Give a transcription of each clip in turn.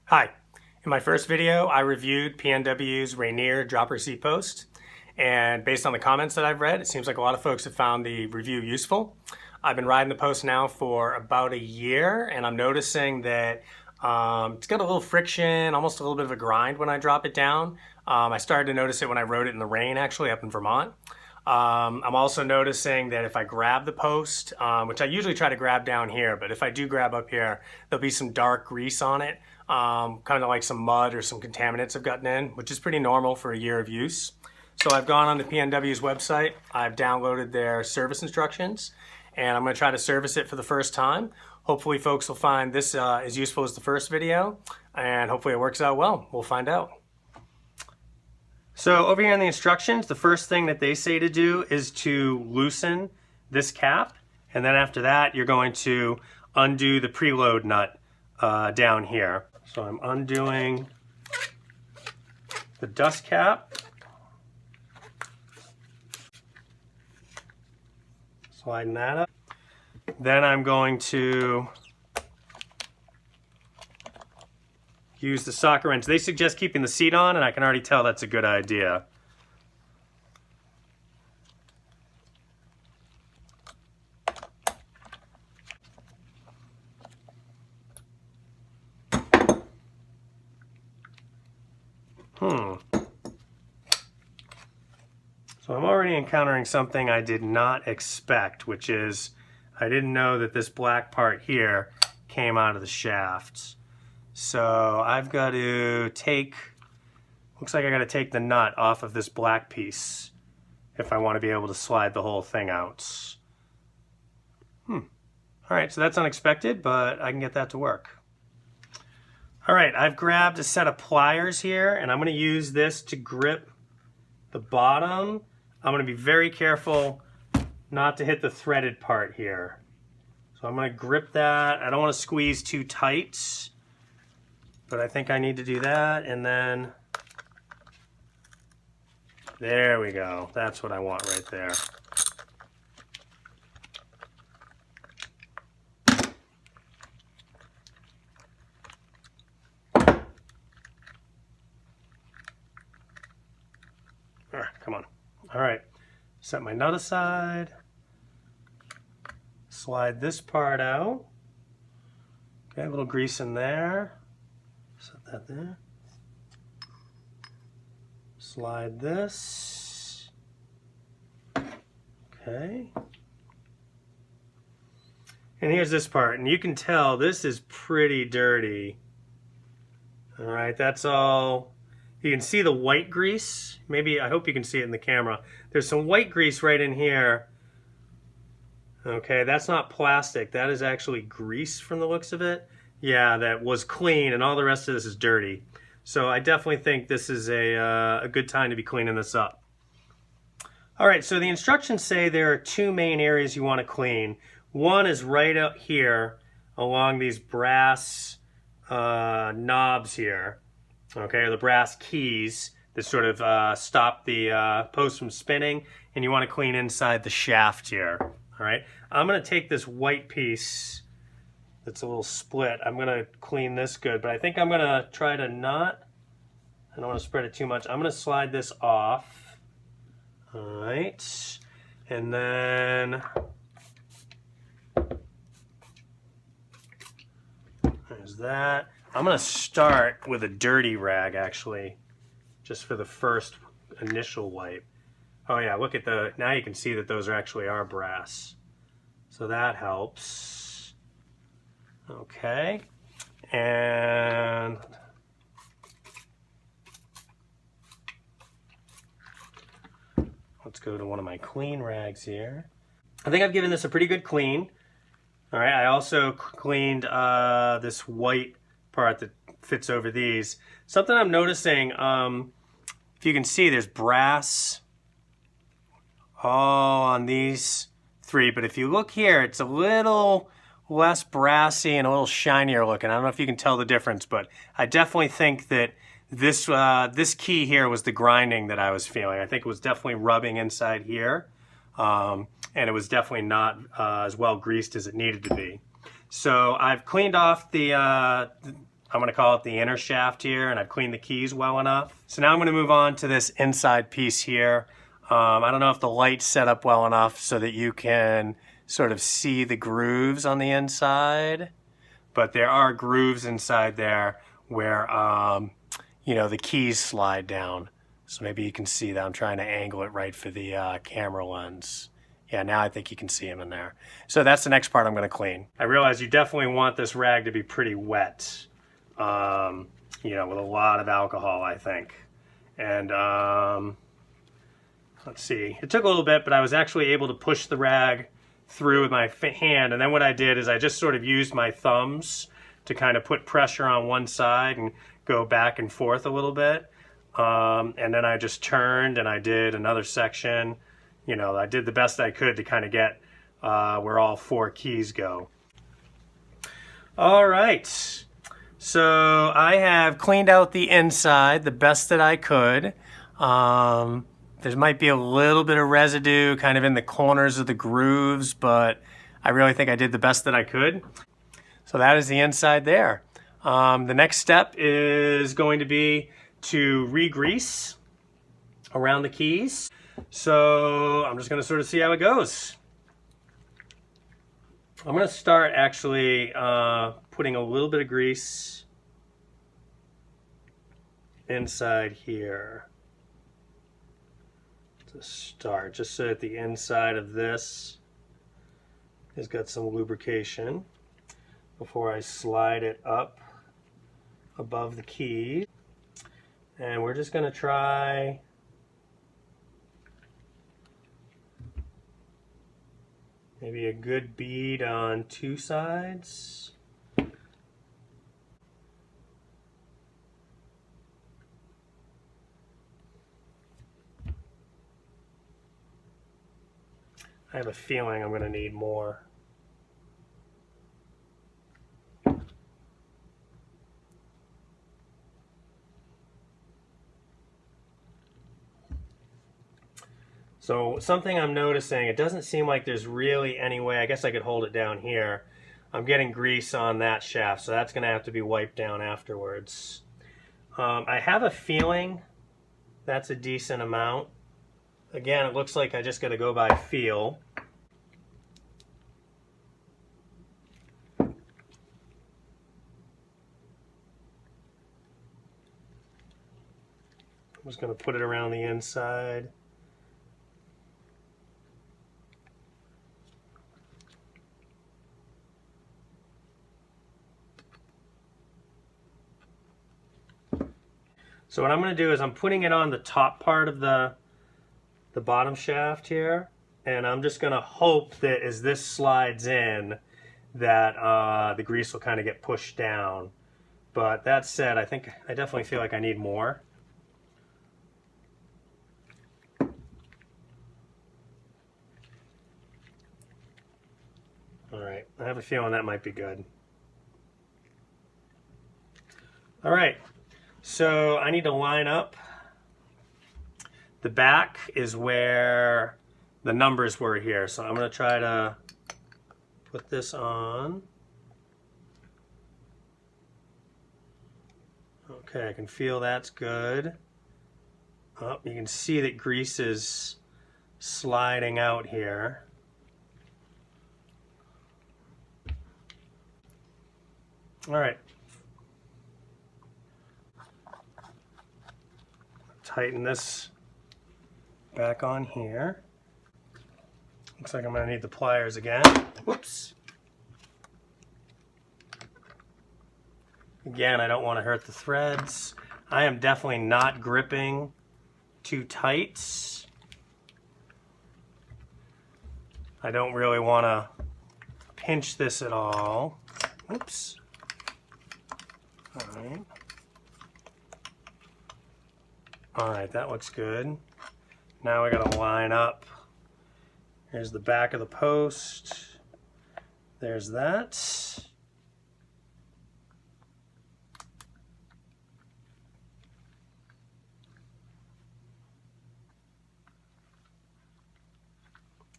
Hi. In my first video, I reviewed PNW's Rainier dropper seat post, and based on the comments that I've read, it seems like a lot of folks have found the review useful. I've been riding the post now for about a year, and I'm noticing that it's got a little friction, almost a little bit of a grind when I drop it down. I started to notice it when I rode it in the rain, actually, up in Vermont. I'm also noticing that if I grab the post, which I usually try to grab down here, but if I do grab up here, there'll be some dark grease on it, kind of like some mud or some contaminants have gotten in, which is pretty normal for a year of use. So I've gone on to PNW's website, I've downloaded their service instructions, and I'm going to try to service it for the first time. Hopefully folks will find this as useful as the first video, and hopefully it works out well. We'll find out. So over here in the instructions, the first thing that they say to do is to loosen this cap, and then after that you're going to undo the preload nut down here. So I'm undoing the dust cap, sliding that up. Then I'm going to use the socket wrench. They suggest keeping the seat on, and I can already tell that's a good idea. So I'm already encountering something I did not expect, which is I didn't know that this black part here came out of the shafts. So I've got to take, looks like I got to take the nut off of this black piece if I want to be able to slide the whole thing out. All right, so that's unexpected, but I can get that to work. All right, I've grabbed a set of pliers here, and I'm going to use this to grip the bottom. I'm going to be very careful not to hit the threaded part here. So I'm going to grip that. I don't want to squeeze too tight, but I think I need to do that, and then there we go. That's what I want right there. Come on. All right, set my nut aside, slide this part out. Okay, a little grease in there. Set that there. Slide this. Okay. And here's this part, and you can tell this is pretty dirty. All right, that's all. You can see the white grease. Maybe, I hope you can see it in the camera. There's some white grease right in here. Okay, that's not plastic. That is actually grease from the looks of it. Yeah, that was clean, and all the rest of this is dirty. So I definitely think this is a good time to be cleaning this up. All right, so the instructions say there are two main areas you want to clean. One is right out here along these brass knobs here. Okay, or the brass keys that sort of stop the post from spinning, and you want to clean inside the shaft here. All right, I'm going to take this white piece that's a little split. I'm going to clean this good, but I think I'm going to try to not, I don't want to spread it too much. I'm going to slide this off. All right, and then there's that. I'm going to start with a dirty rag, actually, just for the first initial wipe. Oh yeah, look at the, now you can see that those actually are brass. So that helps. Okay, and let's go to one of my clean rags here. I think I've given this a pretty good clean. All right, I also cleaned this white part that fits over these. Something I'm noticing, if you can see, there's brass all on these three, but if you look here, it's a little less brassy and a little shinier looking. I don't know if you can tell the difference, but I definitely think that this this key here was the grinding that I was feeling. I think it was definitely rubbing inside here, and it was definitely not as well greased as it needed to be. So I've cleaned off the I'm going to call it the inner shaft here, and I've cleaned the keys well enough. So now I'm going to move on to this inside piece here. I don't know if the light's set up well enough so that you can sort of see the grooves on the inside, but there are grooves inside there where, you know, the keys slide down. So maybe you can see that. I'm trying to angle it right for the camera lens. Yeah, now I think you can see them in there. So that's the next part I'm going to clean. I realize you definitely want this rag to be pretty wet, you know, with a lot of alcohol, I think. And let's see, it took a little bit, but I was actually able to push the rag through with my hand. And then what I did is I just sort of used my thumbs to kind of put pressure on one side and go back and forth a little bit. And then I just turned and I did another section. You know, I did the best I could to kind of get where all 4 keys go. All right, so I have cleaned out the inside the best that I could. There might be a little bit of residue kind of in the corners of the grooves, but I really think I did the best that I could. So that is the inside there. The next step is going to be to re-grease around the keys. So I'm just going to sort of see how it goes. I'm going to start actually putting a little bit of grease inside here to start, just so that the inside of this has got some lubrication before I slide it up above the key. And we're just going to try maybe a good bead on 2 sides. I have a feeling I'm going to need more. So something I'm noticing, it doesn't seem like there's really any way, I guess I could hold it down here. I'm getting grease on that shaft, so that's going to have to be wiped down afterwards. I have a feeling that's a decent amount. Again, it looks like I just got to go by feel. I'm just going to put it around the inside. So what I'm going to do is I'm putting it on the top part of the bottom shaft here, and I'm just going to hope that as this slides in that the grease will kind of get pushed down. But that said, I definitely feel like I need more. All right, I have a feeling that might be good. All right. So I need to line up. The back is where the numbers were here. So I'm going to try to put this on. Okay, I can feel that's good. Oh, you can see that grease is sliding out here. All right. Tighten this back on here. Looks like I'm going to need the pliers again. Whoops. Again, I don't want to hurt the threads. I am definitely not gripping too tight. I don't really want to pinch this at all. Oops. All right. All right, that looks good. Now we got to line up. Here's the back of the post. There's that.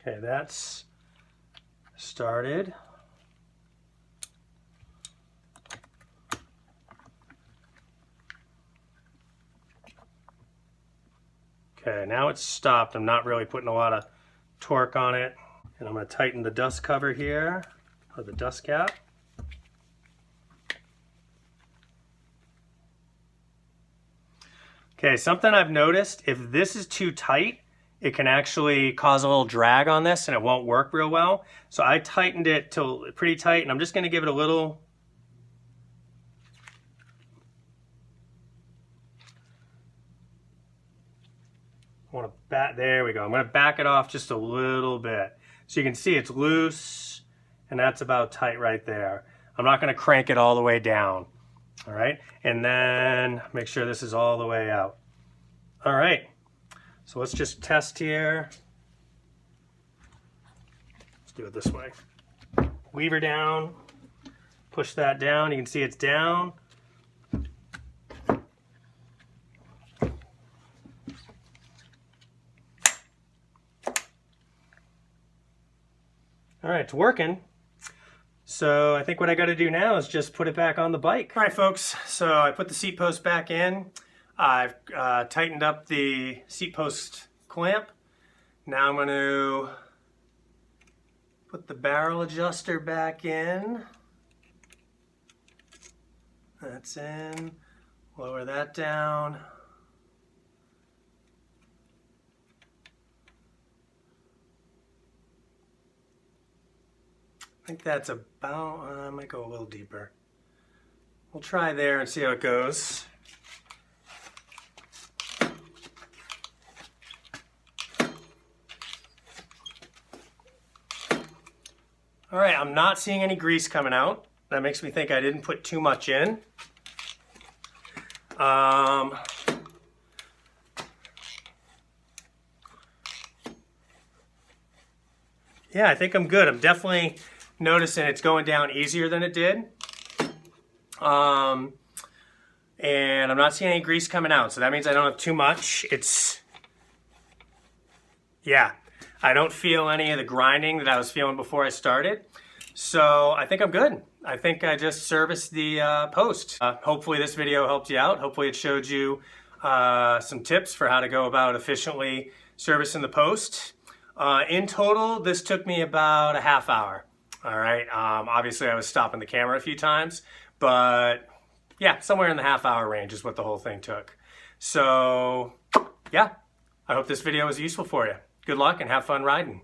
Okay, that's started. Okay, now it's stopped. I'm not really putting a lot of torque on it. And I'm going to tighten the dust cover here, or the dust cap. Okay, something I've noticed, if this is too tight, it can actually cause a little drag on this and it won't work real well. So I tightened it till pretty tight, and I'm just going to give it a little. There we go. I'm going to back it off just a little bit. So you can see it's loose, and that's about tight right there. I'm not going to crank it all the way down. All right, and then make sure this is all the way out. All right, so let's just test here. Let's do it this way. Lever down, push that down. You can see it's down. All right, it's working. So I think what I got to do now is just put it back on the bike. All right, folks, so I put the seat post back in. I've tightened up the seat post clamp. Now I'm going to put the barrel adjuster back in. That's in. Lower that down. I think that's about, I might go a little deeper. We'll try there and see how it goes. All right, I'm not seeing any grease coming out. That makes me think I didn't put too much in. Yeah, I think I'm good. I'm definitely noticing it's going down easier than it did. And I'm not seeing any grease coming out, so that means I don't have too much. Yeah, I don't feel any of the grinding that I was feeling before I started. So I think I'm good. I think I just serviced the post. Hopefully this video helped you out. Hopefully it showed you some tips for how to go about efficiently servicing the post. In total, this took me about a half hour. All right. Obviously, I was stopping the camera a few times, but yeah, somewhere in the half-hour range is what the whole thing took. So yeah, I hope this video was useful for you. Good luck and have fun riding.